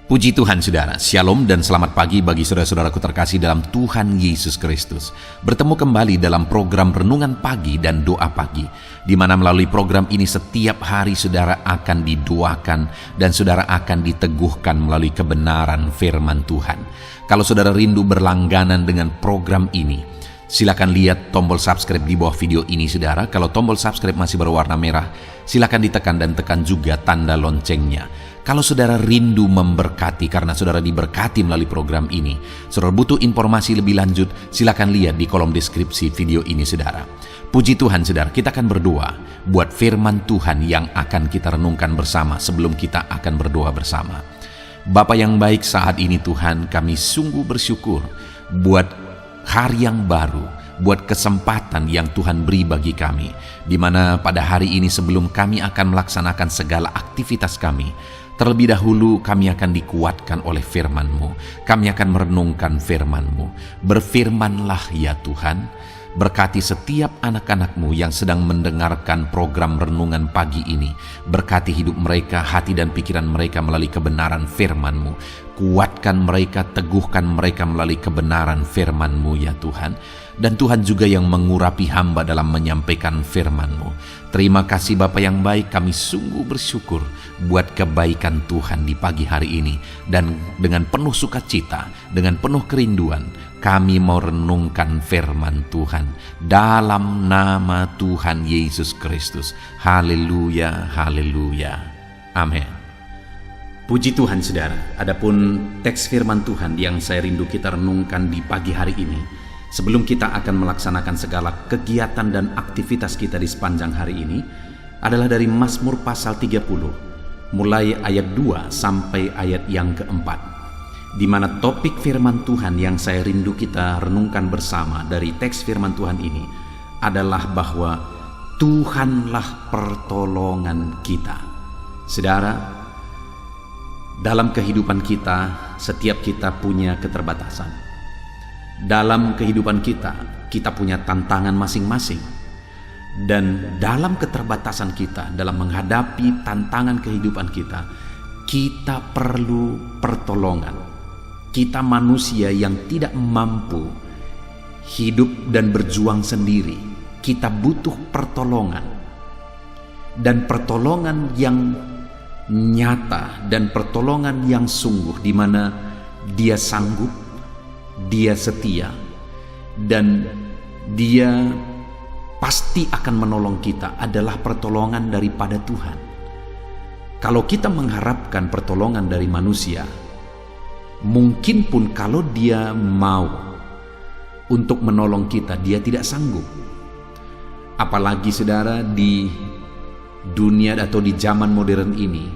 Puji Tuhan saudara, Shalom dan selamat pagi bagi saudara-saudaraku terkasih dalam Tuhan Yesus Kristus. Bertemu kembali dalam program Renungan Pagi dan Doa Pagi, di mana melalui program ini setiap hari saudara akan didoakan dan saudara akan diteguhkan melalui kebenaran firman Tuhan. Kalau saudara rindu berlangganan dengan program ini, silakan lihat tombol subscribe di bawah video ini saudara. Kalau tombol subscribe masih berwarna merah, silakan ditekan dan tekan juga tanda loncengnya. Kalau saudara rindu memberkati karena saudara diberkati melalui program ini, saudara butuh informasi lebih lanjut, silakan lihat di kolom deskripsi video ini saudara. Puji Tuhan saudara, kita akan berdoa buat firman Tuhan yang akan kita renungkan bersama sebelum kita akan berdoa bersama. Bapa yang baik, saat ini Tuhan kami sungguh bersyukur buat hari yang baru, buat kesempatan yang Tuhan beri bagi kami, di mana pada hari ini sebelum kami akan melaksanakan segala aktivitas kami, terlebih dahulu kami akan dikuatkan oleh firman-Mu. Kami akan merenungkan firman-Mu. Berfirmanlah ya Tuhan, berkati setiap anak-anak-Mu yang sedang mendengarkan program Renungan Pagi ini. Berkati hidup mereka, hati dan pikiran mereka melalui kebenaran firman-Mu. Kuatkan mereka, teguhkan mereka melalui kebenaran firman-Mu ya Tuhan. Dan Tuhan juga yang mengurapi hamba dalam menyampaikan firman-Mu. Terima kasih Bapa yang baik, kami sungguh bersyukur buat kebaikan Tuhan di pagi hari ini. Dan dengan penuh sukacita, dengan penuh kerinduan, kami mau renungkan firman Tuhan dalam nama Tuhan Yesus Kristus. Haleluya, haleluya. Amin. Puji Tuhan saudara, adapun teks firman Tuhan yang saya rindu kita renungkan di pagi hari ini, sebelum kita akan melaksanakan segala kegiatan dan aktivitas kita di sepanjang hari ini, adalah dari Mazmur pasal 30, mulai ayat 2 sampai ayat yang keempat, di mana topik firman Tuhan yang saya rindu kita renungkan bersama dari teks firman Tuhan ini adalah bahwa Tuhanlah pertolongan kita. Saudara, dalam kehidupan kita, setiap kita punya keterbatasan. Dalam kehidupan kita punya tantangan masing-masing. Dan dalam keterbatasan kita, dalam menghadapi tantangan kehidupan kita perlu pertolongan. Kita manusia yang tidak mampu hidup dan berjuang sendiri. Kita butuh pertolongan. Dan pertolongan yang nyata dan pertolongan yang sungguh, di mana Dia sanggup, Dia setia, dan Dia pasti akan menolong kita, adalah pertolongan daripada Tuhan. Kalau kita mengharapkan pertolongan dari manusia, mungkin pun kalau Dia mau untuk menolong kita, Dia tidak sanggup. Apalagi saudara, di dunia atau di zaman modern ini,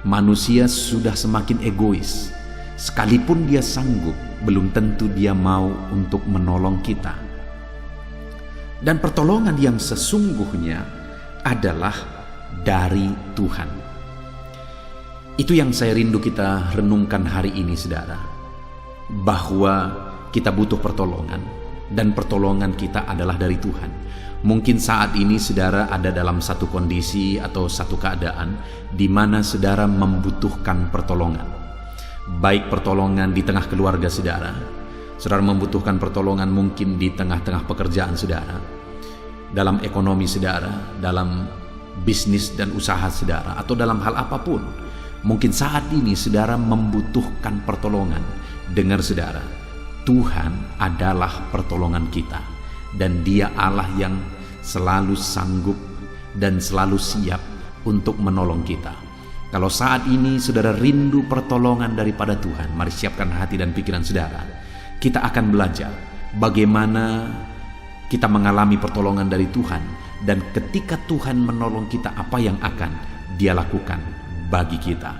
manusia sudah semakin egois. Sekalipun dia sanggup, belum tentu dia mau untuk menolong kita. Dan pertolongan yang sesungguhnya adalah dari Tuhan. Itu yang saya rindu kita renungkan hari ini saudara, bahwa kita butuh pertolongan, dan pertolongan kita adalah dari Tuhan. Mungkin saat ini saudara ada dalam satu kondisi atau satu keadaan di mana saudara membutuhkan pertolongan. Baik pertolongan di tengah keluarga saudara. Saudara membutuhkan pertolongan mungkin di tengah-tengah pekerjaan saudara, dalam ekonomi saudara, dalam bisnis dan usaha saudara, atau dalam hal apapun. Mungkin saat ini saudara membutuhkan pertolongan. Dengar saudara, Tuhan adalah pertolongan kita. Dan Dia Allah yang selalu sanggup dan selalu siap untuk menolong kita. Kalau saat ini saudara rindu pertolongan daripada Tuhan, mari siapkan hati dan pikiran saudara. Kita akan belajar bagaimana kita mengalami pertolongan dari Tuhan. Dan ketika Tuhan menolong kita, apa yang akan Dia lakukan bagi kita.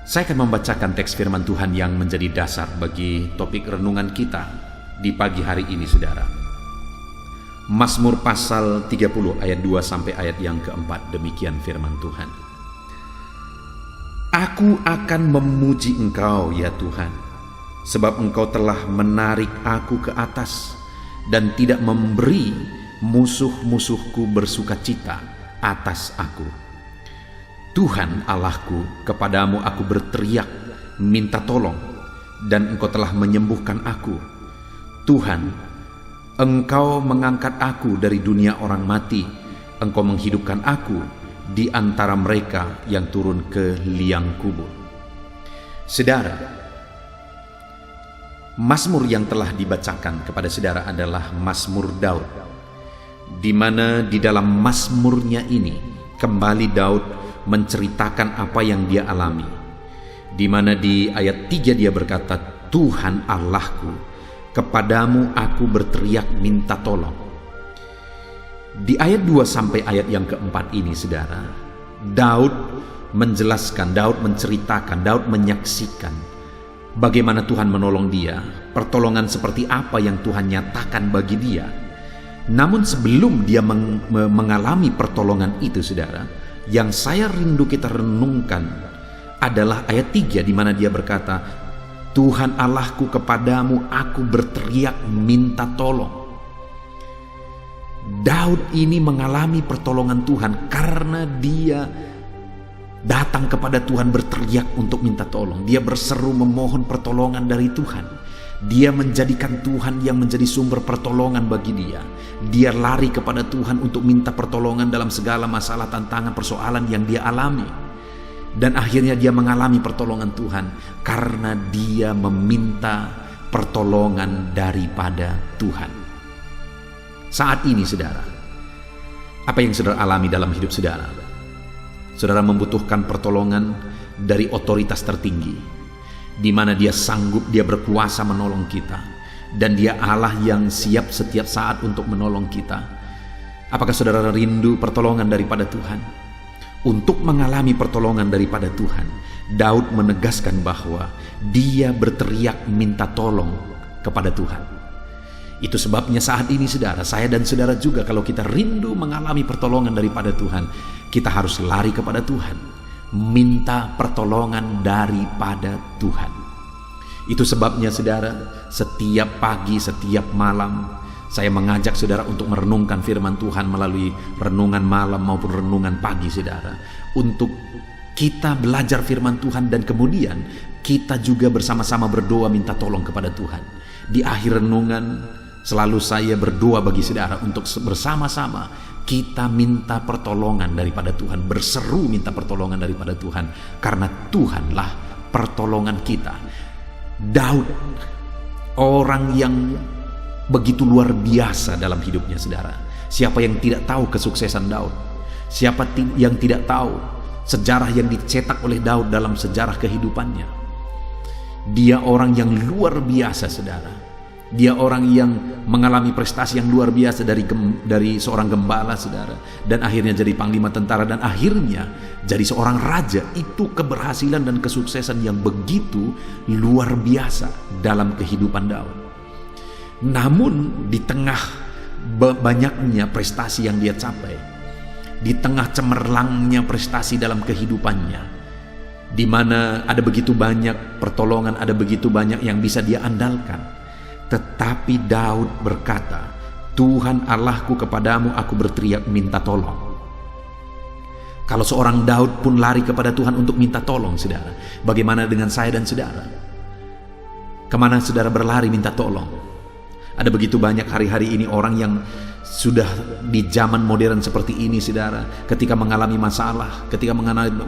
Saya akan membacakan teks firman Tuhan yang menjadi dasar bagi topik renungan kita di pagi hari ini saudara. Mazmur pasal 30 ayat 2 sampai ayat yang keempat, demikian firman Tuhan. Aku akan memuji Engkau ya Tuhan, sebab Engkau telah menarik aku ke atas dan tidak memberi musuh-musuhku bersukacita atas aku. Tuhan Allahku, kepadamu aku berteriak minta tolong, dan Engkau telah menyembuhkan aku. Tuhan, Engkau mengangkat aku dari dunia orang mati. Engkau menghidupkan aku di antara mereka yang turun ke liang kubur. Saudara, Mazmur yang telah dibacakan kepada saudara adalah Mazmur Daud, di mana di dalam Mazmurnya ini kembali Daud menceritakan apa yang dia alami, di mana di ayat 3 dia berkata, Tuhan Allahku, kepadamu aku berteriak minta tolong. Di ayat 2 sampai ayat yang keempat ini saudara, Daud menjelaskan, Daud menceritakan, Daud menyaksikan bagaimana Tuhan menolong dia, pertolongan seperti apa yang Tuhan nyatakan bagi dia. Namun sebelum dia mengalami pertolongan itu saudara, yang saya rindu kita renungkan adalah ayat 3 di mana dia berkata, Tuhan Allahku, kepadamu aku berteriak minta tolong. Daud ini mengalami pertolongan Tuhan karena dia datang kepada Tuhan berteriak untuk minta tolong. Dia berseru memohon pertolongan dari Tuhan. Dia menjadikan Tuhan yang menjadi sumber pertolongan bagi dia. Dia lari kepada Tuhan untuk minta pertolongan dalam segala masalah, tantangan, persoalan yang dia alami. Dan akhirnya dia mengalami pertolongan Tuhan karena dia meminta pertolongan daripada Tuhan. Saat ini saudara, apa yang saudara alami dalam hidup saudara? Saudara membutuhkan pertolongan dari otoritas tertinggi, di mana dia sanggup, dia berkuasa menolong kita, dan dia Allah yang siap setiap saat untuk menolong kita. Apakah saudara rindu pertolongan daripada Tuhan? Untuk mengalami pertolongan daripada Tuhan, Daud menegaskan bahwa dia berteriak minta tolong kepada Tuhan. Itu sebabnya saat ini saudara, saya dan saudara juga, kalau kita rindu mengalami pertolongan daripada Tuhan, kita harus lari kepada Tuhan, minta pertolongan daripada Tuhan. Itu sebabnya saudara, setiap pagi, setiap malam, saya mengajak saudara untuk merenungkan firman Tuhan melalui renungan malam maupun renungan pagi saudara, untuk kita belajar firman Tuhan dan kemudian kita juga bersama-sama berdoa minta tolong kepada Tuhan. Di akhir renungan selalu saya berdoa bagi saudara untuk bersama-sama kita minta pertolongan daripada Tuhan, berseru minta pertolongan daripada Tuhan, karena Tuhanlah pertolongan kita. Daud, orang yang begitu luar biasa dalam hidupnya saudara. Siapa yang tidak tahu kesuksesan Daud? Siapa yang tidak tahu sejarah yang dicetak oleh Daud dalam sejarah kehidupannya? Dia orang yang luar biasa saudara. Dia orang yang mengalami prestasi yang luar biasa dari seorang gembala saudara, dan akhirnya jadi panglima tentara, dan akhirnya jadi seorang raja. Itu keberhasilan dan kesuksesan yang begitu luar biasa dalam kehidupan Daud. Namun di tengah banyaknya prestasi yang dia capai, di tengah cemerlangnya prestasi dalam kehidupannya, di mana ada begitu banyak pertolongan, ada begitu banyak yang bisa dia andalkan, tetapi Daud berkata, Tuhan Allahku, kepadamu aku berteriak minta tolong. Kalau seorang Daud pun lari kepada Tuhan untuk minta tolong saudara, bagaimana dengan saya dan saudara? Kemana saudara berlari minta tolong? Ada begitu banyak hari-hari ini orang yang sudah di zaman modern seperti ini saudara, ketika mengalami masalah, ketika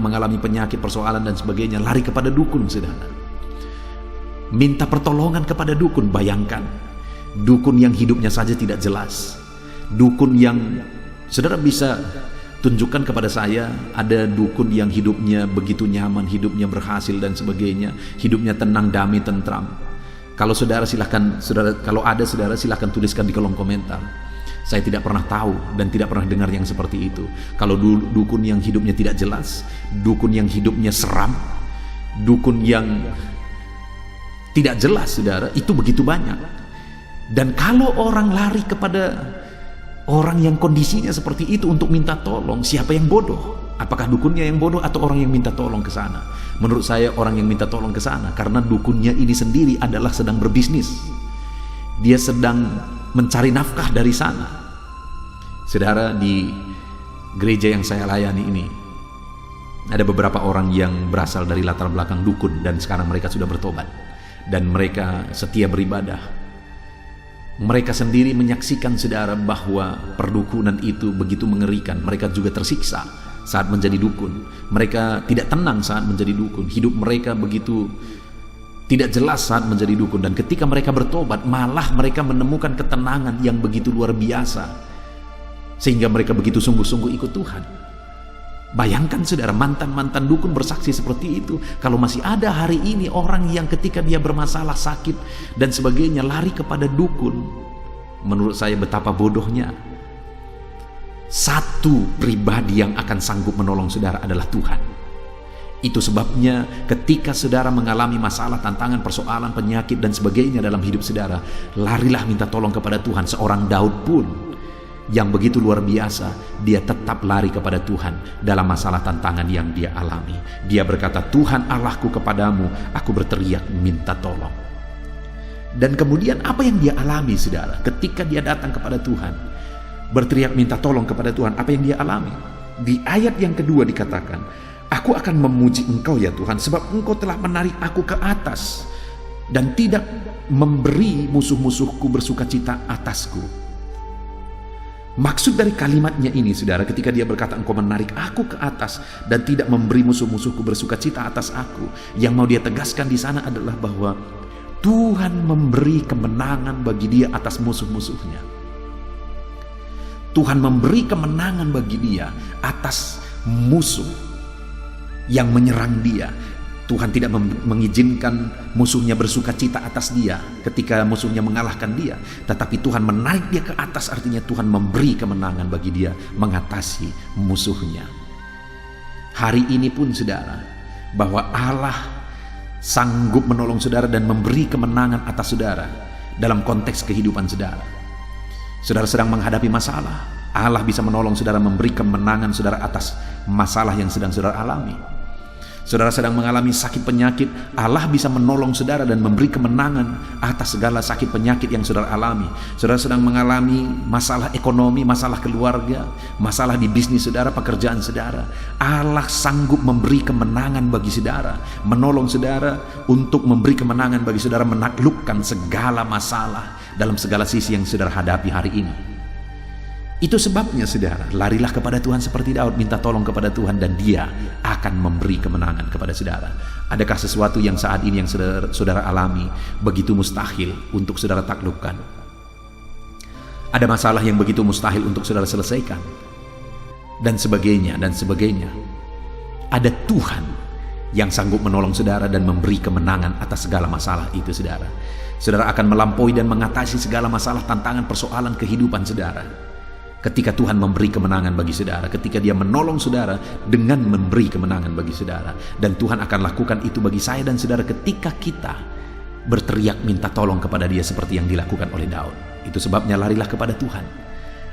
mengalami penyakit, persoalan dan sebagainya, lari kepada dukun saudara, minta pertolongan kepada dukun. Bayangkan, dukun yang hidupnya saja tidak jelas, dukun yang saudara bisa tunjukkan kepada saya, ada dukun yang hidupnya begitu nyaman, hidupnya berhasil dan sebagainya, hidupnya tenang, damai, tentram. Kalau saudara silahkan, kalau ada saudara silahkan tuliskan di kolom komentar. Saya tidak pernah tahu dan tidak pernah dengar yang seperti itu. Kalau dukun yang hidupnya tidak jelas, dukun yang hidupnya seram, dukun yang tidak jelas saudara, itu begitu banyak. Dan kalau orang lari kepada orang yang kondisinya seperti itu untuk minta tolong, siapa yang bodoh? Apakah dukunnya yang bodoh atau orang yang minta tolong ke sana? Menurut saya orang yang minta tolong ke sana, karena dukunnya ini sendiri adalah sedang berbisnis. Dia sedang mencari nafkah dari sana. Saudara, di gereja yang saya layani ini, Ada beberapa orang yang berasal dari latar belakang dukun dan sekarang mereka sudah bertobat dan mereka setia beribadah. Mereka sendiri menyaksikan saudara bahwa perdukunan itu begitu mengerikan. Mereka juga tersiksa saat menjadi dukun. Mereka tidak tenang saat menjadi dukun. Hidup mereka begitu tidak jelas saat menjadi dukun. Dan ketika mereka bertobat, malah mereka menemukan ketenangan yang begitu luar biasa, sehingga mereka begitu sungguh-sungguh ikut Tuhan. Bayangkan saudara, mantan-mantan dukun bersaksi seperti itu. Kalau masih ada hari ini orang yang ketika dia bermasalah, sakit dan sebagainya lari kepada dukun, menurut saya betapa bodohnya. Satu pribadi yang akan sanggup menolong saudara adalah Tuhan. Itu sebabnya ketika saudara mengalami masalah, tantangan, persoalan, penyakit dan sebagainya dalam hidup saudara, larilah minta tolong kepada Tuhan. Seorang Daud pun yang begitu luar biasa, dia tetap lari kepada Tuhan dalam masalah tantangan yang dia alami. Dia berkata, Tuhan Allahku, kepadamu aku berteriak minta tolong. Dan kemudian apa yang dia alami saudara ketika dia datang kepada Tuhan, berteriak minta tolong kepada Tuhan? Apa yang dia alami? Di ayat yang kedua dikatakan, aku akan memuji Engkau ya Tuhan, sebab Engkau telah menarik aku ke atas dan tidak memberi musuh-musuhku bersukacita atasku. Maksud dari kalimatnya ini saudara, ketika dia berkata engkau menarik aku ke atas dan tidak memberi musuh-musuhku bersukacita atas aku, yang mau dia tegaskan di sana adalah bahwa Tuhan memberi kemenangan bagi dia atas musuh-musuhnya. Tuhan memberi kemenangan bagi dia atas musuh yang menyerang dia. Tuhan tidak mengizinkan musuhnya bersukacita atas dia ketika musuhnya mengalahkan dia, tetapi Tuhan menarik dia ke atas, artinya Tuhan memberi kemenangan bagi dia mengatasi musuhnya. Hari ini pun saudara, bahwa Allah sanggup menolong saudara dan memberi kemenangan atas saudara dalam konteks kehidupan saudara. Saudara sedang menghadapi masalah, Allah bisa menolong saudara, memberi kemenangan saudara atas masalah yang sedang saudara alami. Saudara sedang mengalami sakit penyakit, Allah bisa menolong saudara dan memberi kemenangan atas segala sakit penyakit yang saudara alami. Saudara sedang mengalami masalah ekonomi, masalah keluarga, masalah di bisnis saudara, pekerjaan saudara, Allah sanggup memberi kemenangan bagi saudara, menolong saudara untuk memberi kemenangan bagi saudara menaklukkan segala masalah dalam segala sisi yang saudara hadapi hari ini. Itu sebabnya saudara, larilah kepada Tuhan seperti Daud, minta tolong kepada Tuhan dan Dia akan memberi kemenangan kepada saudara. Adakah sesuatu yang saat ini yang saudara alami begitu mustahil untuk saudara taklukkan? Ada masalah yang begitu mustahil untuk saudara selesaikan? Dan sebagainya, dan sebagainya. Ada Tuhan yang sanggup menolong saudara dan memberi kemenangan atas segala masalah itu saudara. Saudara akan melampaui dan mengatasi segala masalah, tantangan, persoalan kehidupan saudara ketika Tuhan memberi kemenangan bagi saudara, ketika Dia menolong saudara dengan memberi kemenangan bagi saudara. Dan Tuhan akan lakukan itu bagi saya dan saudara ketika kita berteriak minta tolong kepada Dia seperti yang dilakukan oleh Daud. Itu sebabnya larilah kepada Tuhan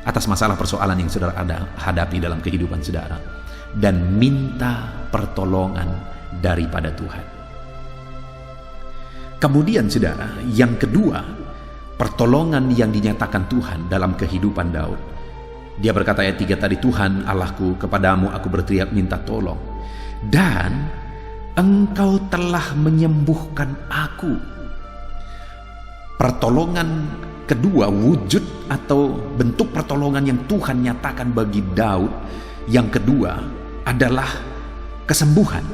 atas masalah persoalan yang saudara hadapi dalam kehidupan saudara, dan minta pertolongan daripada Tuhan. Kemudian saudara, yang kedua, pertolongan yang dinyatakan Tuhan dalam kehidupan Daud. Dia berkata ayat 3 tadi, Tuhan Allahku, kepadamu aku berteriak minta tolong dan Engkau telah menyembuhkan aku. Pertolongan kedua, wujud atau bentuk pertolongan yang Tuhan nyatakan bagi Daud yang kedua adalah kesembuhan,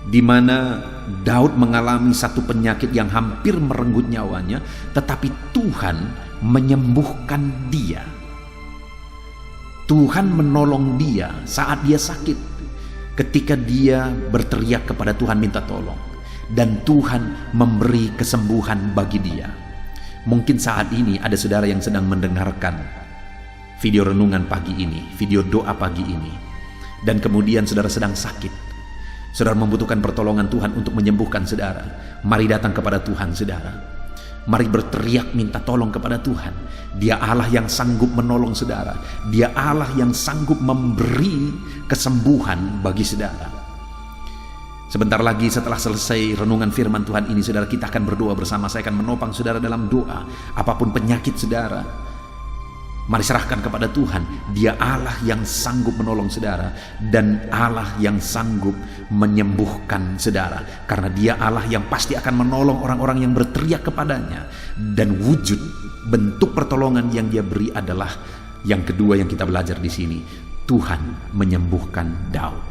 di mana Daud mengalami satu penyakit yang hampir merenggut nyawanya, tetapi Tuhan menyembuhkan dia. Tuhan menolong dia saat dia sakit, ketika dia berteriak kepada Tuhan minta tolong, dan Tuhan memberi kesembuhan bagi dia. Mungkin saat ini ada saudara yang sedang mendengarkan video renungan pagi ini, video doa pagi ini, dan kemudian saudara sedang sakit. Saudara membutuhkan pertolongan Tuhan untuk menyembuhkan saudara. Mari datang kepada Tuhan saudara. Mari berteriak minta tolong kepada Tuhan. Dia Allah yang sanggup menolong saudara. Dia Allah yang sanggup memberi kesembuhan bagi saudara. Sebentar lagi setelah selesai renungan firman Tuhan ini saudara, kita akan berdoa bersama. Saya akan menopang saudara dalam doa. Apapun penyakit saudara, Mari serahkan kepada Tuhan. Dia Allah yang sanggup menolong saudara dan Allah yang sanggup menyembuhkan saudara. Karena dia Allah yang pasti akan menolong orang-orang yang berteriak kepadanya. Dan wujud bentuk pertolongan yang dia beri adalah yang kedua yang kita belajar di sini. Tuhan menyembuhkan Daud.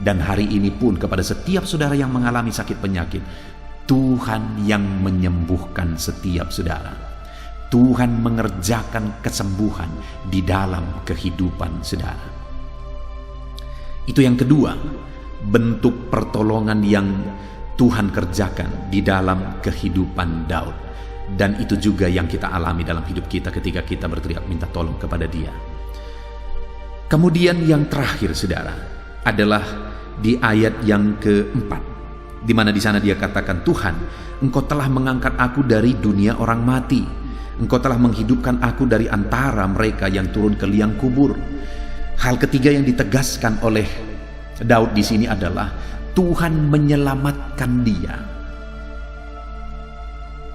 Dan hari ini pun kepada setiap saudara yang mengalami sakit penyakit, Tuhan yang menyembuhkan setiap saudara. Tuhan mengerjakan kesembuhan di dalam kehidupan saudara. Itu yang kedua, bentuk pertolongan yang Tuhan kerjakan di dalam kehidupan Daud. Dan itu juga yang kita alami dalam hidup kita ketika kita berteriak minta tolong kepada Dia. Kemudian yang terakhir saudara adalah di ayat yang keempat, di mana di sana dia katakan, Tuhan, Engkau telah mengangkat aku dari dunia orang mati. Engkau telah menghidupkan aku dari antara mereka yang turun ke liang kubur. Hal ketiga yang ditegaskan oleh Daud di sini adalah Tuhan menyelamatkan dia.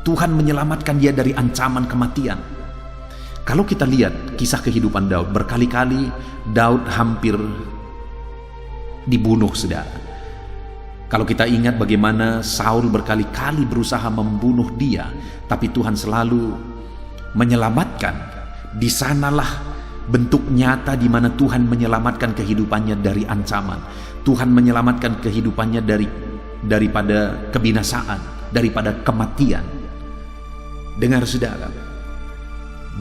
Tuhan menyelamatkan dia dari ancaman kematian. Kalau kita lihat kisah kehidupan Daud, berkali-kali Daud hampir dibunuh saudara. Kalau kita ingat bagaimana Saul berkali-kali berusaha membunuh dia, tapi Tuhan selalu menyelamatkan. Di sanalah bentuk nyata di mana Tuhan menyelamatkan kehidupannya dari ancaman. Tuhan menyelamatkan kehidupannya daripada kebinasaan, daripada kematian. Dengar saudara,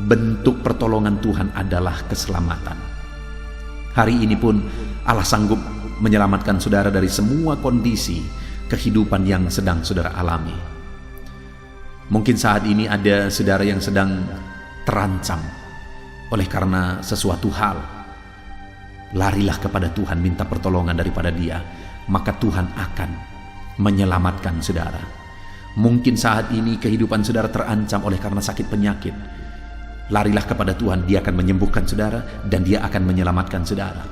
bentuk pertolongan Tuhan adalah keselamatan. Hari ini pun Allah sanggup menyelamatkan saudara dari semua kondisi kehidupan yang sedang saudara alami. Mungkin saat ini ada saudara yang sedang terancam oleh karena sesuatu hal. Larilah kepada Tuhan, minta pertolongan daripada Dia, maka Tuhan akan menyelamatkan saudara. Mungkin saat ini kehidupan saudara terancam oleh karena sakit penyakit. Larilah kepada Tuhan, Dia akan menyembuhkan saudara dan Dia akan menyelamatkan saudara.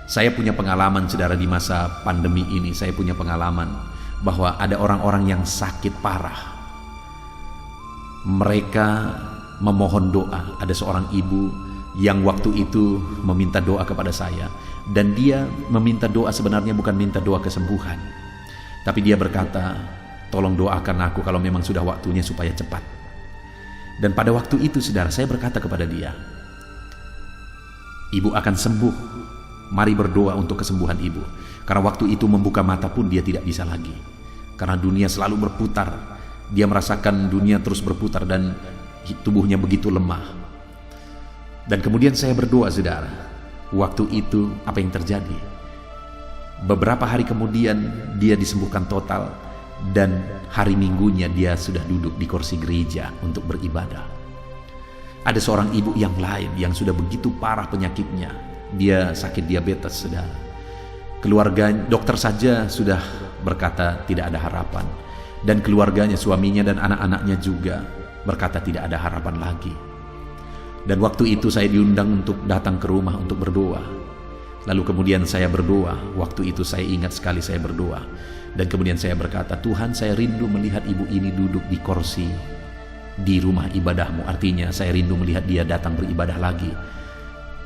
Saya punya pengalaman saudara di masa pandemi ini. Saya punya pengalaman bahwa ada orang-orang yang sakit parah. Mereka memohon doa. Ada seorang ibu yang waktu itu meminta doa kepada saya, dan dia meminta doa sebenarnya bukan minta doa kesembuhan, tapi dia berkata, tolong doakan aku kalau memang sudah waktunya supaya cepat. Dan pada waktu itu saudara, saya berkata kepada dia, ibu akan sembuh, mari berdoa untuk kesembuhan ibu. Karena waktu itu membuka mata pun dia tidak bisa lagi, karena dunia selalu berputar. Dia merasakan dunia terus berputar dan tubuhnya begitu lemah. Dan kemudian saya berdoa saudara. Waktu itu apa yang terjadi? Beberapa hari kemudian dia disembuhkan total, dan hari Minggunya dia sudah duduk di kursi gereja untuk beribadah. Ada seorang ibu yang lain yang sudah begitu parah penyakitnya. Dia sakit diabetes saudara. Keluarga dokter saja sudah berkata tidak ada harapan. Dan keluarganya, suaminya dan anak-anaknya juga berkata tidak ada harapan lagi. Dan waktu itu saya diundang untuk datang ke rumah untuk berdoa. Lalu kemudian saya berdoa. Waktu itu saya ingat sekali saya berdoa. Dan kemudian saya berkata, Tuhan, saya rindu melihat ibu ini duduk di kursi di rumah ibadahmu. Artinya saya rindu melihat dia datang beribadah lagi.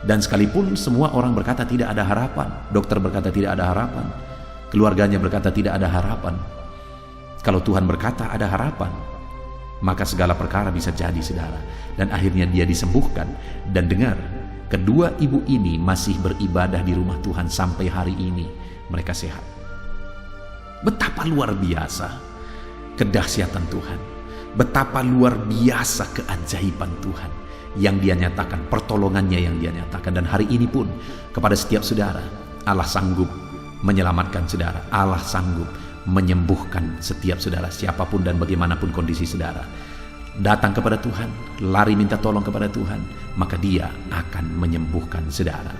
Dan sekalipun semua orang berkata tidak ada harapan, dokter berkata tidak ada harapan, keluarganya berkata tidak ada harapan, kalau Tuhan berkata ada harapan, maka segala perkara bisa jadi saudara. Dan akhirnya dia disembuhkan. Dan dengar, kedua ibu ini masih beribadah di rumah Tuhan sampai hari ini. Mereka sehat. Betapa luar biasa kedahsyatan Tuhan. Betapa luar biasa keajaiban Tuhan yang Dia nyatakan, pertolongannya yang Dia nyatakan. Dan hari ini pun kepada setiap saudara, Allah sanggup menyelamatkan saudara. Allah sanggup menyembuhkan setiap saudara, siapapun dan bagaimanapun kondisi saudara. Datang kepada Tuhan, lari minta tolong kepada Tuhan, maka Dia akan menyembuhkan saudara.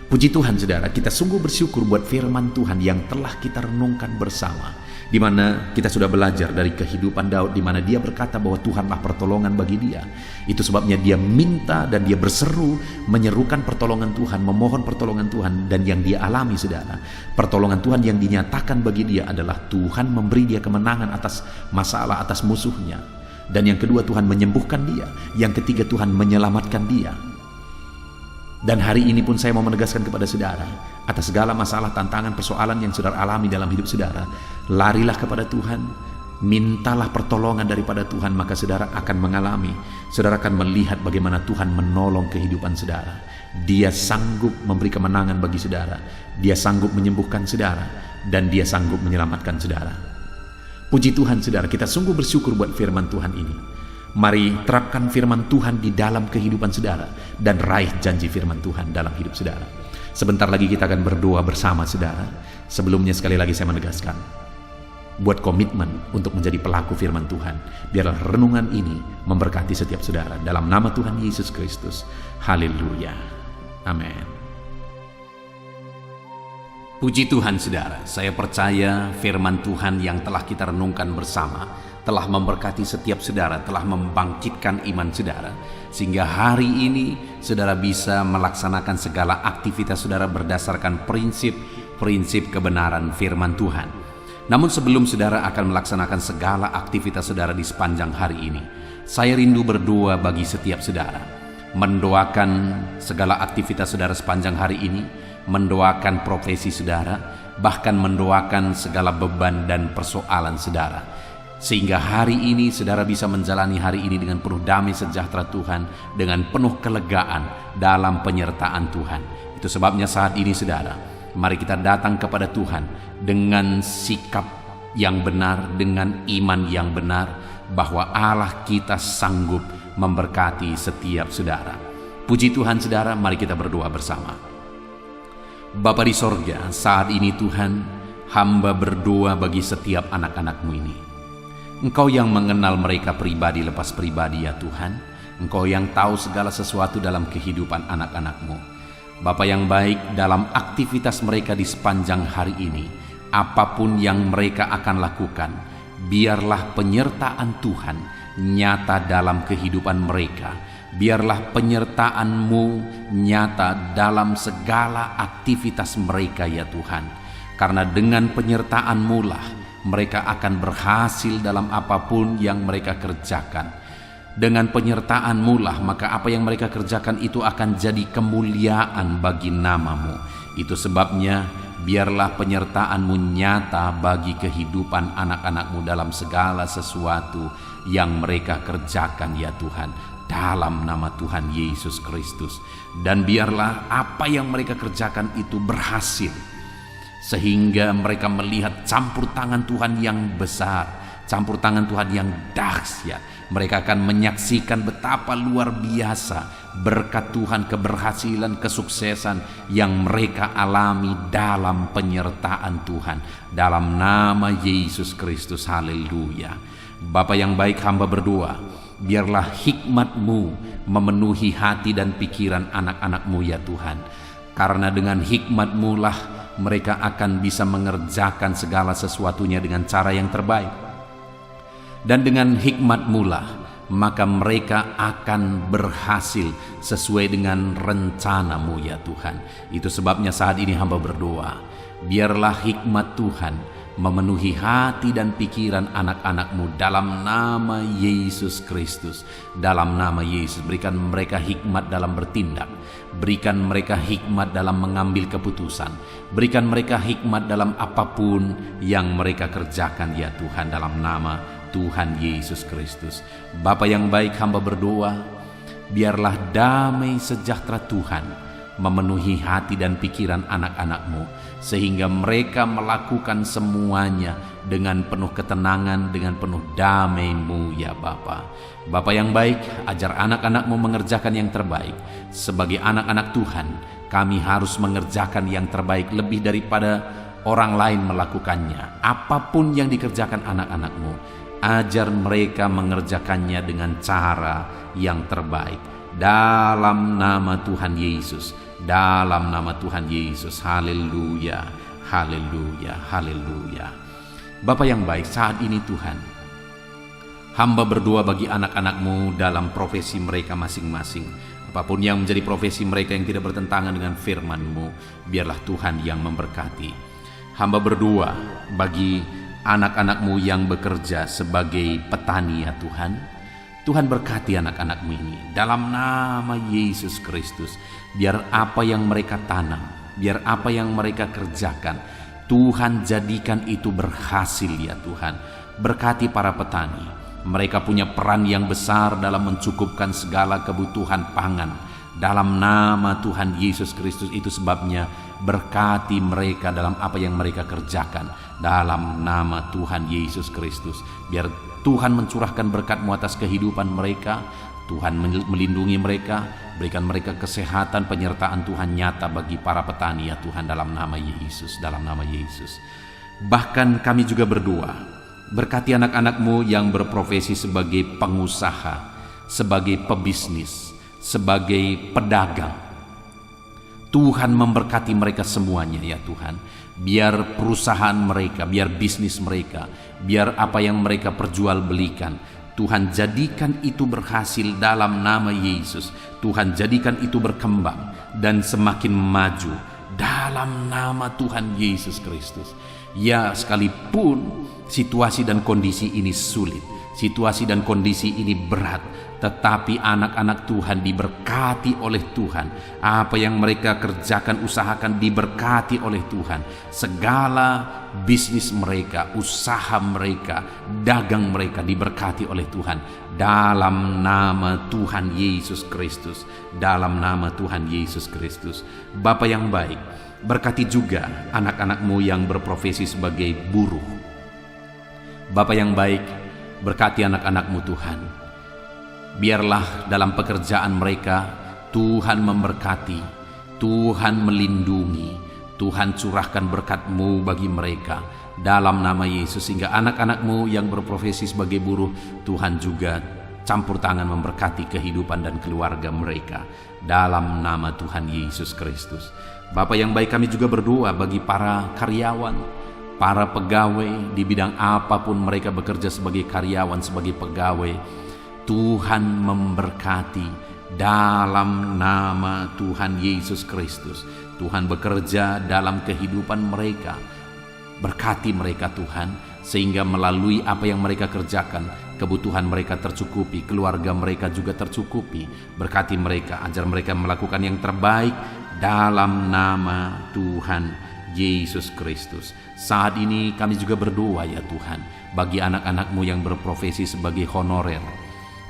Puji Tuhan saudara, kita sungguh bersyukur buat firman Tuhan yang telah kita renungkan bersama, di mana kita sudah belajar dari kehidupan Daud, di mana dia berkata bahwa Tuhanlah pertolongan bagi dia. Itu sebabnya dia minta dan dia berseru, menyerukan pertolongan Tuhan, memohon pertolongan Tuhan. Dan yang dia alami saudara, pertolongan Tuhan yang dinyatakan bagi dia adalah Tuhan memberi dia kemenangan atas masalah, atas musuhnya. Dan yang kedua, Tuhan menyembuhkan dia. Yang ketiga, Tuhan menyelamatkan dia. Dan hari ini pun saya mau menegaskan kepada saudara, atas segala masalah, tantangan, persoalan yang saudara alami dalam hidup saudara, larilah kepada Tuhan, mintalah pertolongan daripada Tuhan, maka saudara akan mengalami, saudara akan melihat bagaimana Tuhan menolong kehidupan saudara. Dia sanggup memberi kemenangan bagi saudara, dia sanggup menyembuhkan saudara, dan dia sanggup menyelamatkan saudara. Puji Tuhan saudara, kita sungguh bersyukur buat firman Tuhan ini. Mari terapkan firman Tuhan di dalam kehidupan saudara dan raih janji firman Tuhan dalam hidup saudara. Sebentar lagi kita akan berdoa bersama saudara. Sebelumnya sekali lagi saya menegaskan, buat komitmen untuk menjadi pelaku firman Tuhan. Biarlah renungan ini memberkati setiap saudara. Dalam nama Tuhan Yesus Kristus. Haleluya. Amin. Puji Tuhan saudara, saya percaya firman Tuhan yang telah kita renungkan bersama telah memberkati setiap saudara, telah membangkitkan iman saudara, sehingga hari ini saudara bisa melaksanakan segala aktivitas saudara berdasarkan prinsip kebenaran firman Tuhan. Namun sebelum saudara akan melaksanakan segala aktivitas saudara di sepanjang hari ini, saya rindu berdoa bagi setiap saudara, mendoakan segala aktivitas saudara sepanjang hari ini, mendoakan profesi saudara, bahkan mendoakan segala beban dan persoalan saudara, sehingga hari ini saudara bisa menjalani hari ini dengan penuh damai sejahtera Tuhan, dengan penuh kelegaan dalam penyertaan Tuhan. Itu sebabnya saat ini saudara, mari kita datang kepada Tuhan dengan sikap yang benar, dengan iman yang benar, bahwa Allah kita sanggup memberkati setiap saudara. Puji Tuhan saudara, mari kita berdoa bersama. Bapa di sorga, saat ini Tuhan, hamba berdoa bagi setiap anak-anak-Mu ini. Engkau yang mengenal mereka pribadi lepas pribadi ya Tuhan. Engkau yang tahu segala sesuatu dalam kehidupan anak-anak-Mu. Bapa yang baik, dalam aktivitas mereka di sepanjang hari ini, apapun yang mereka akan lakukan, biarlah penyertaan Tuhan nyata dalam kehidupan mereka. Biarlah penyertaan-Mu nyata dalam segala aktivitas mereka ya Tuhan. Karena dengan penyertaan-Mu lah mereka akan berhasil dalam apapun yang mereka kerjakan. Dengan penyertaan-Mu lah maka apa yang mereka kerjakan itu akan jadi kemuliaan bagi nama-Mu. Itu sebabnya biarlah penyertaan-Mu nyata bagi kehidupan anak-anak-Mu dalam segala sesuatu yang mereka kerjakan ya Tuhan, dalam nama Tuhan Yesus Kristus. Dan biarlah apa yang mereka kerjakan itu berhasil, sehingga mereka melihat campur tangan Tuhan yang besar, campur tangan Tuhan yang dahsyat. Mereka akan menyaksikan betapa luar biasa berkat Tuhan, keberhasilan, kesuksesan yang mereka alami dalam penyertaan Tuhan. Dalam nama Yesus Kristus, haleluya. Bapa yang baik, hamba berdoa, biarlah hikmat-Mu memenuhi hati dan pikiran anak-anak-Mu ya Tuhan. Karena dengan hikmat-Mu lah mereka akan bisa mengerjakan segala sesuatunya dengan cara yang terbaik. Dan dengan hikmat-Mu lah maka mereka akan berhasil sesuai dengan rencana-Mu ya Tuhan. Itu sebabnya saat ini hamba berdoa, biarlah hikmat Tuhan memenuhi hati dan pikiran anak-anak-Mu dalam nama Yesus Kristus. Dalam nama Yesus, berikan mereka hikmat dalam bertindak, berikan mereka hikmat dalam mengambil keputusan, berikan mereka hikmat dalam apapun yang mereka kerjakan ya Tuhan, dalam nama Tuhan Yesus Kristus. Bapa yang baik, hamba berdoa, biarlah damai sejahtera Tuhan memenuhi hati dan pikiran anak-anak-Mu, sehingga mereka melakukan semuanya dengan penuh ketenangan, dengan penuh damai-Mu ya Bapa. Bapa yang baik, ajar anak-anak-Mu mengerjakan yang terbaik. Sebagai anak-anak Tuhan, kami harus mengerjakan yang terbaik lebih daripada orang lain melakukannya. Apapun yang dikerjakan anak-anak-Mu, ajar mereka mengerjakannya dengan cara yang terbaik. Dalam nama Tuhan Yesus, dalam nama Tuhan Yesus, haleluya, haleluya, haleluya. Bapa yang baik, saat ini Tuhan, hamba berdoa bagi anak-anak-Mu dalam profesi mereka masing-masing. Apapun yang menjadi profesi mereka yang tidak bertentangan dengan firman-Mu, biarlah Tuhan yang memberkati. Hamba berdoa bagi anak-anak-Mu yang bekerja sebagai petani ya Tuhan. Tuhan berkati anak-anak-Mu ini dalam nama Yesus Kristus. Biar apa yang mereka tanam, biar apa yang mereka kerjakan, Tuhan jadikan itu berhasil ya Tuhan. Berkati para petani, mereka punya peran yang besar dalam mencukupkan segala kebutuhan pangan. Dalam nama Tuhan Yesus Kristus, itu sebabnya berkati mereka dalam apa yang mereka kerjakan. Dalam nama Tuhan Yesus Kristus, biar Tuhan mencurahkan berkat-Mu atas kehidupan mereka. Tuhan melindungi mereka, berikan mereka kesehatan, penyertaan Tuhan nyata bagi para petani ya Tuhan, dalam nama Yesus, dalam nama Yesus. Bahkan kami juga berdoa, berkati anak-anak-Mu yang berprofesi sebagai pengusaha, sebagai pebisnis, sebagai pedagang. Tuhan memberkati mereka semuanya ya Tuhan. Biar perusahaan mereka, biar bisnis mereka, biar apa yang mereka perjualbelikan, Tuhan jadikan itu berhasil dalam nama Yesus. Tuhan jadikan itu berkembang dan semakin maju dalam nama Tuhan Yesus Kristus. Ya, sekalipun situasi dan kondisi ini sulit, situasi dan kondisi ini berat, tetapi anak-anak Tuhan diberkati oleh Tuhan. Apa yang mereka kerjakan, usahakan, diberkati oleh Tuhan. Segala bisnis mereka, usaha mereka, dagang mereka diberkati oleh Tuhan. Dalam nama Tuhan Yesus Kristus, dalam nama Tuhan Yesus Kristus. Bapa yang baik, berkati juga anak-anak-Mu yang berprofesi sebagai buruh. Bapa yang baik, berkati anak-anak-Mu Tuhan. Biarlah dalam pekerjaan mereka Tuhan memberkati, Tuhan melindungi, Tuhan curahkan berkat-Mu bagi mereka dalam nama Yesus. Sehingga anak-anak-Mu yang berprofesi sebagai buruh, Tuhan juga campur tangan memberkati kehidupan dan keluarga mereka dalam nama Tuhan Yesus Kristus. Bapa yang baik, kami juga berdoa bagi para karyawan, para pegawai di bidang apapun mereka bekerja, sebagai karyawan, sebagai pegawai. Tuhan memberkati dalam nama Tuhan Yesus Kristus. Tuhan bekerja dalam kehidupan mereka. Berkati mereka Tuhan, sehingga melalui apa yang mereka kerjakan, kebutuhan mereka tercukupi, keluarga mereka juga tercukupi. Berkati mereka, ajar mereka melakukan yang terbaik dalam nama Tuhan Yesus Kristus. Saat ini kami juga berdoa ya Tuhan, bagi anak-anak-Mu yang berprofesi sebagai honorer.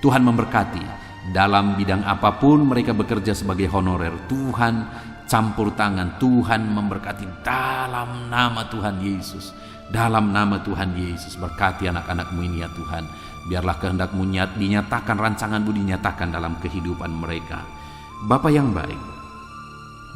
Tuhan memberkati dalam bidang apapun mereka bekerja sebagai honorer. Tuhan campur tangan, Tuhan memberkati dalam nama Tuhan Yesus. Dalam nama Tuhan Yesus, berkati anak-anak-Mu ini ya Tuhan. Biarlah kehendak-Mu dinyatakan, rancangan-Mu dinyatakan dalam kehidupan mereka. Bapa yang baik,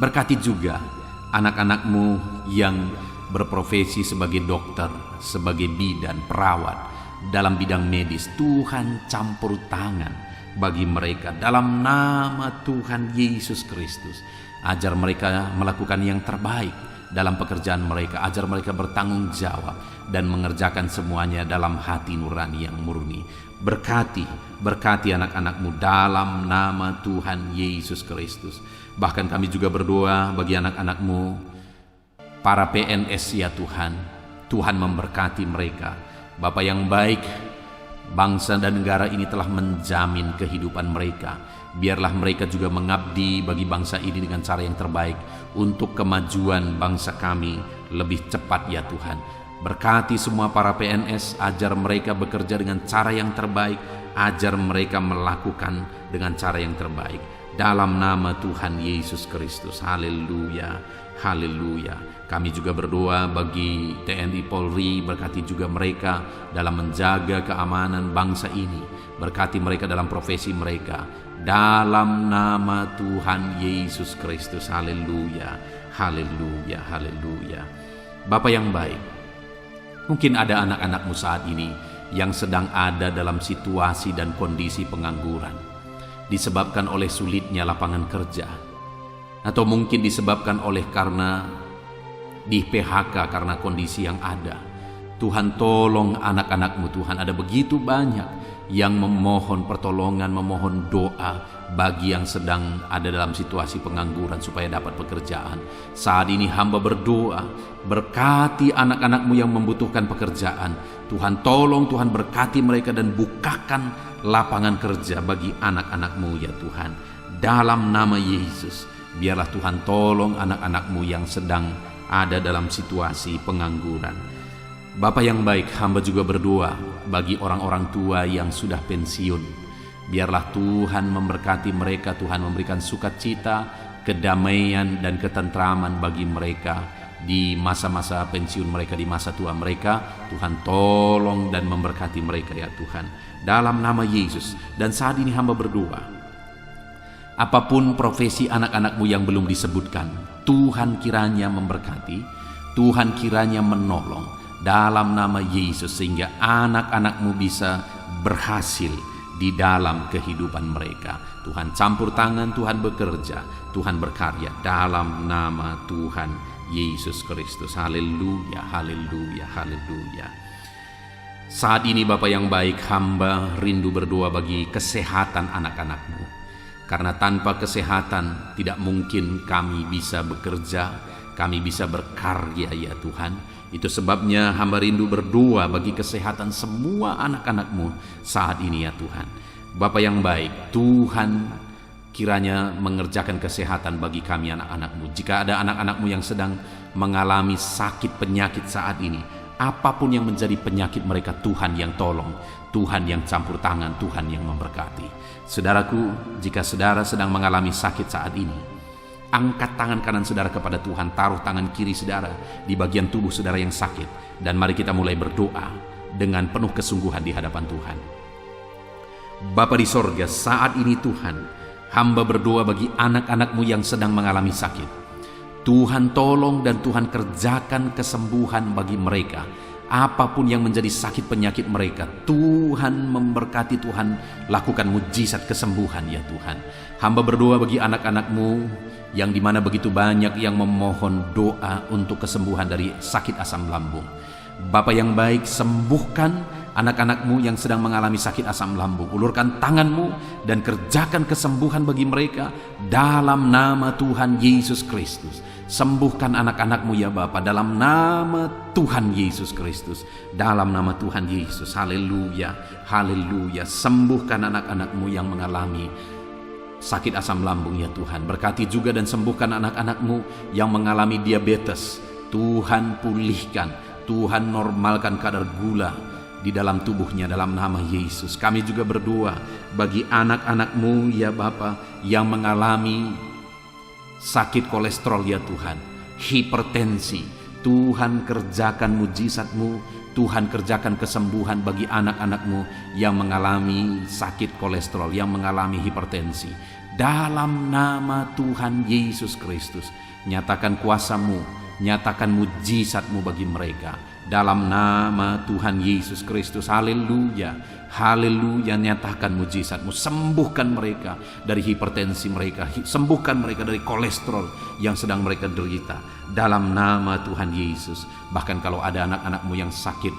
berkati juga anak-anak-Mu yang berprofesi sebagai dokter, sebagai bidan, perawat, dalam bidang medis. Tuhan campur tangan bagi mereka dalam nama Tuhan Yesus Kristus. Ajar mereka melakukan yang terbaik dalam pekerjaan mereka. Ajar mereka bertanggung jawab dan mengerjakan semuanya dalam hati nurani yang murni. Berkati anak-anak-Mu dalam nama Tuhan Yesus Kristus. Bahkan kami juga berdoa bagi anak-anak-Mu, para PNS ya Tuhan. Tuhan memberkati mereka. Bapa yang baik, bangsa dan negara ini telah menjamin kehidupan mereka. Biarlah mereka juga mengabdi bagi bangsa ini dengan cara yang terbaik, untuk kemajuan bangsa kami lebih cepat ya Tuhan. Berkati semua para PNS, ajar mereka bekerja dengan cara yang terbaik, ajar mereka melakukan dengan cara yang terbaik. Dalam nama Tuhan Yesus Kristus. Haleluya, haleluya. Kami juga berdoa bagi TNI Polri, berkati juga mereka dalam menjaga keamanan bangsa ini. Berkati mereka dalam profesi mereka. Dalam nama Tuhan Yesus Kristus. Haleluya, haleluya, haleluya. Bapa yang baik, mungkin ada anak-anak-Mu saat ini yang sedang ada dalam situasi dan kondisi pengangguran, disebabkan oleh sulitnya lapangan kerja, atau mungkin disebabkan oleh karena di PHK karena kondisi yang ada. Tuhan, tolong anak-anak-Mu Tuhan. Ada begitu banyak yang memohon pertolongan, memohon doa bagi yang sedang ada dalam situasi pengangguran supaya dapat pekerjaan. Saat ini hamba berdoa, berkati anak-anak-Mu yang membutuhkan pekerjaan. Tuhan, tolong Tuhan berkati mereka dan bukakan lapangan kerja bagi anak-anak-Mu ya Tuhan. Dalam nama Yesus, biarlah Tuhan tolong anak-anak-Mu yang sedang ada dalam situasi pengangguran. Bapa yang baik, hamba juga berdoa bagi orang-orang tua yang sudah pensiun. Biarlah Tuhan memberkati mereka, Tuhan memberikan sukacita, kedamaian dan ketentraman bagi mereka di masa-masa pensiun mereka, di masa tua mereka. Tuhan tolong dan memberkati mereka ya Tuhan, dalam nama Yesus. Dan saat ini hamba berdoa, apapun profesi anak-anak-Mu yang belum disebutkan, Tuhan kiranya memberkati, Tuhan kiranya menolong dalam nama Yesus, sehingga anak-anak-Mu bisa berhasil di dalam kehidupan mereka. Tuhan campur tangan, Tuhan bekerja, Tuhan berkarya dalam nama Tuhan Yesus Kristus. Haleluya, haleluya, haleluya. Saat ini Bapa yang baik, hamba rindu berdoa bagi kesehatan anak-anak-Mu. Karena tanpa kesehatan tidak mungkin kami bisa bekerja, kami bisa berkarya ya Tuhan. Itu sebabnya hamba rindu berdoa bagi kesehatan semua anak-anak-Mu saat ini ya Tuhan. Bapa yang baik, Tuhan kiranya mengerjakan kesehatan bagi kami anak-anak-Mu. Jika ada anak-anak-Mu yang sedang mengalami sakit penyakit saat ini, apapun yang menjadi penyakit mereka, Tuhan yang tolong, Tuhan yang campur tangan, Tuhan yang memberkati. Saudaraku, jika saudara sedang mengalami sakit saat ini, angkat tangan kanan saudara kepada Tuhan, taruh tangan kiri saudara di bagian tubuh saudara yang sakit, dan mari kita mulai berdoa dengan penuh kesungguhan di hadapan Tuhan. Bapa di sorga, saat ini Tuhan, hamba berdoa bagi anak-anak-Mu yang sedang mengalami sakit. Tuhan tolong dan Tuhan kerjakan kesembuhan bagi mereka. Apapun yang menjadi sakit penyakit mereka, Tuhan memberkati, Tuhan lakukan mujizat kesembuhan ya Tuhan. Hamba berdoa bagi anak-anak-Mu yang dimana begitu banyak yang memohon doa untuk kesembuhan dari sakit asam lambung. Bapa yang baik, sembuhkan anak-anak-Mu yang sedang mengalami sakit asam lambung. Ulurkan tangan-Mu dan kerjakan kesembuhan bagi mereka dalam nama Tuhan Yesus Kristus. Sembuhkan anak-anak-Mu ya Bapa, dalam nama Tuhan Yesus Kristus, dalam nama Tuhan Yesus. Haleluya, haleluya. Sembuhkan anak-anak-Mu yang mengalami sakit asam lambung ya Tuhan. Berkati juga dan sembuhkan anak-anak-Mu yang mengalami diabetes. Tuhan pulihkan, Tuhan normalkan kadar gula di dalam tubuhnya dalam nama Yesus. Kami juga berdoa bagi anak-anak-Mu ya Bapa yang mengalami sakit kolesterol ya Tuhan, hipertensi. Tuhan kerjakan mujizat-Mu, Tuhan kerjakan kesembuhan bagi anak-anak-Mu yang mengalami sakit kolesterol, yang mengalami hipertensi. Dalam nama Tuhan Yesus Kristus, nyatakan kuasa-Mu, nyatakan mujizat-Mu bagi mereka. Dalam nama Tuhan Yesus Kristus, haleluya, haleluya. Nyatakan mujizat-Mu, sembuhkan mereka dari hipertensi mereka, sembuhkan mereka dari kolesterol yang sedang mereka derita. Dalam nama Tuhan Yesus. Bahkan kalau ada anak-anak-Mu yang sakit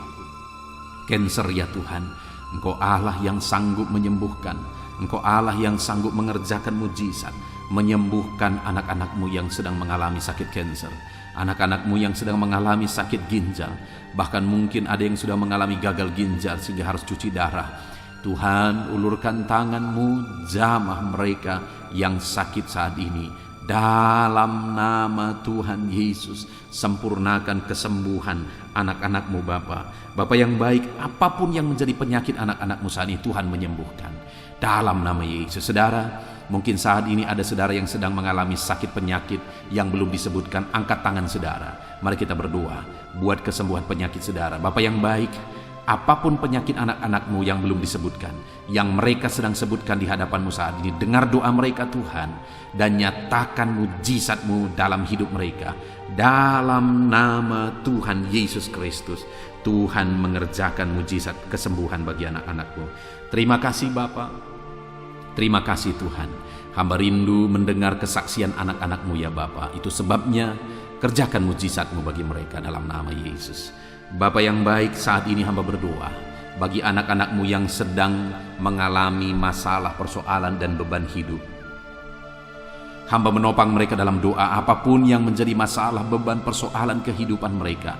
kanker ya Tuhan, Engkau Allah yang sanggup menyembuhkan, Engkau Allah yang sanggup mengerjakan mujizat, menyembuhkan anak-anak-Mu yang sedang mengalami sakit kanker, anak-anak-Mu yang sedang mengalami sakit ginjal, bahkan mungkin ada yang sudah mengalami gagal ginjal sehingga harus cuci darah. Tuhan, ulurkan tangan-Mu, jamah mereka yang sakit saat ini. Dalam nama Tuhan Yesus, sempurnakan kesembuhan anak-anak-Mu Bapa. Bapa yang baik, apapun yang menjadi penyakit anak-anak-Mu saat ini, Tuhan menyembuhkan. Dalam nama Yesus. Saudara, mungkin saat ini ada saudara yang sedang mengalami sakit penyakit yang belum disebutkan. Angkat tangan saudara. Mari kita berdoa buat kesembuhan penyakit saudara. Bapa yang baik, apapun penyakit anak-anak-Mu yang belum disebutkan, yang mereka sedang sebutkan di hadapan-Mu saat ini, dengar doa mereka Tuhan, dan nyatakan mujizat-Mu dalam hidup mereka. Dalam nama Tuhan Yesus Kristus, Tuhan mengerjakan mujizat kesembuhan bagi anak-anak-Mu. Terima kasih Bapa, terima kasih Tuhan. Hamba rindu mendengar kesaksian anak-anak-Mu ya Bapa. Itu sebabnya kerjakan mujizat-Mu bagi mereka dalam nama Yesus. Bapa yang baik, saat ini hamba berdoa bagi anak-anak-Mu yang sedang mengalami masalah, persoalan dan beban hidup. Hamba menopang mereka dalam doa. Apapun yang menjadi masalah, beban, persoalan kehidupan mereka,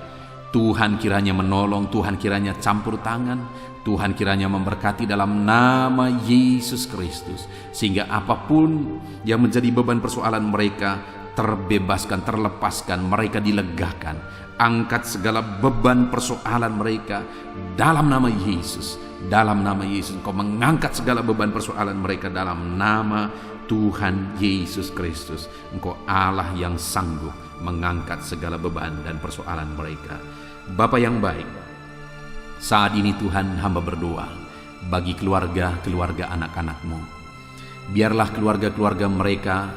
Tuhan kiranya menolong, Tuhan kiranya campur tangan, Tuhan kiranya memberkati dalam nama Yesus Kristus, sehingga apapun yang menjadi beban persoalan mereka terbebaskan, terlepaskan, mereka dilegakan. Angkat segala beban persoalan mereka dalam nama Yesus. Dalam nama Yesus, Engkau mengangkat segala beban persoalan mereka dalam nama Tuhan Yesus Kristus. Engkau Allah yang sanggup mengangkat segala beban dan persoalan mereka. Bapa yang baik, saat ini Tuhan, hamba berdoa bagi keluarga-keluarga anak-anak-Mu. Biarlah keluarga-keluarga mereka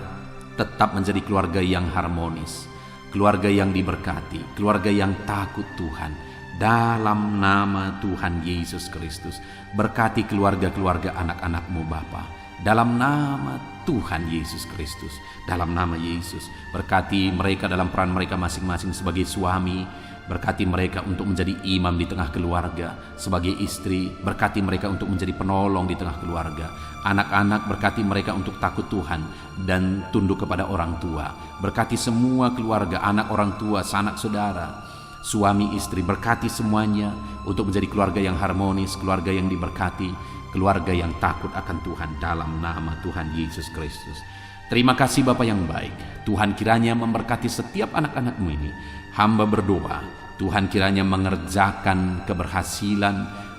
tetap menjadi keluarga yang harmonis, keluarga yang diberkati, keluarga yang takut Tuhan. Dalam nama Tuhan Yesus Kristus, berkati keluarga-keluarga anak-anak-Mu Bapa. Dalam nama Tuhan Yesus Kristus, dalam nama Yesus, berkati mereka dalam peran mereka masing-masing sebagai suami, berkati mereka untuk menjadi imam di tengah keluarga, sebagai istri, berkati mereka untuk menjadi penolong di tengah keluarga. Anak-anak, berkati mereka untuk takut Tuhan dan tunduk kepada orang tua. Berkati semua keluarga, anak orang tua, sanak saudara, suami istri, berkati semuanya untuk menjadi keluarga yang harmonis, keluarga yang diberkati, keluarga yang takut akan Tuhan dalam nama Tuhan Yesus Kristus. Terima kasih Bapa yang baik. Tuhan kiranya memberkati setiap anak-anak-Mu ini. Hamba berdoa, Tuhan kiranya mengerjakan keberhasilan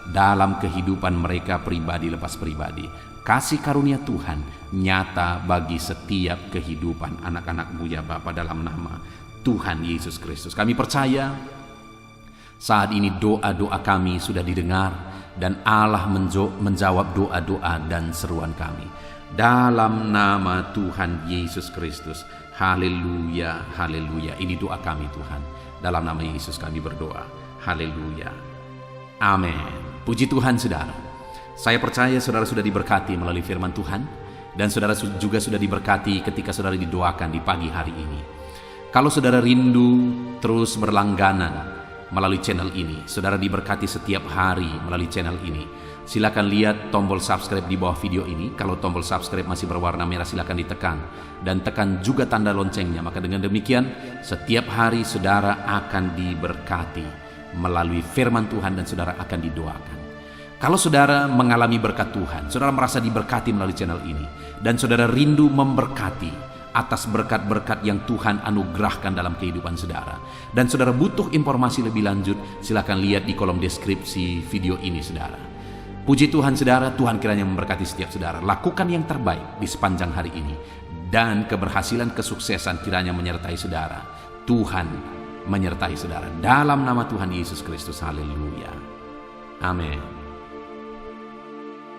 dalam kehidupan mereka pribadi lepas pribadi. Kasih karunia Tuhan nyata bagi setiap kehidupan anak-anak-Mu ya Bapa, dalam nama Tuhan Yesus Kristus. Kami percaya saat ini doa-doa kami sudah didengar dan Allah menjawab doa-doa dan seruan kami. Dalam nama Tuhan Yesus Kristus. Haleluya, haleluya. Ini doa kami Tuhan. Dalam nama Yesus kami berdoa. Haleluya. Amin. Puji Tuhan saudara. Saya percaya saudara sudah diberkati melalui firman Tuhan. Dan saudara juga sudah diberkati ketika saudara didoakan di pagi hari ini. Kalau saudara rindu terus berlangganan melalui channel ini, saudara diberkati setiap hari melalui channel ini, silakan lihat tombol subscribe di bawah video ini. Kalau tombol subscribe masih berwarna merah, silakan ditekan dan tekan juga tanda loncengnya. Maka dengan demikian setiap hari saudara akan diberkati melalui firman Tuhan dan saudara akan didoakan. Kalau saudara mengalami berkat Tuhan, saudara merasa diberkati melalui channel ini, dan saudara rindu memberkati atas berkat-berkat yang Tuhan anugerahkan dalam kehidupan saudara, dan saudara butuh informasi lebih lanjut, silakan lihat di kolom deskripsi video ini saudara. Puji Tuhan saudara, Tuhan kiranya memberkati setiap saudara. Lakukan yang terbaik di sepanjang hari ini, dan keberhasilan kesuksesan kiranya menyertai saudara. Tuhan menyertai saudara dalam nama Tuhan Yesus Kristus. Haleluya. Amin.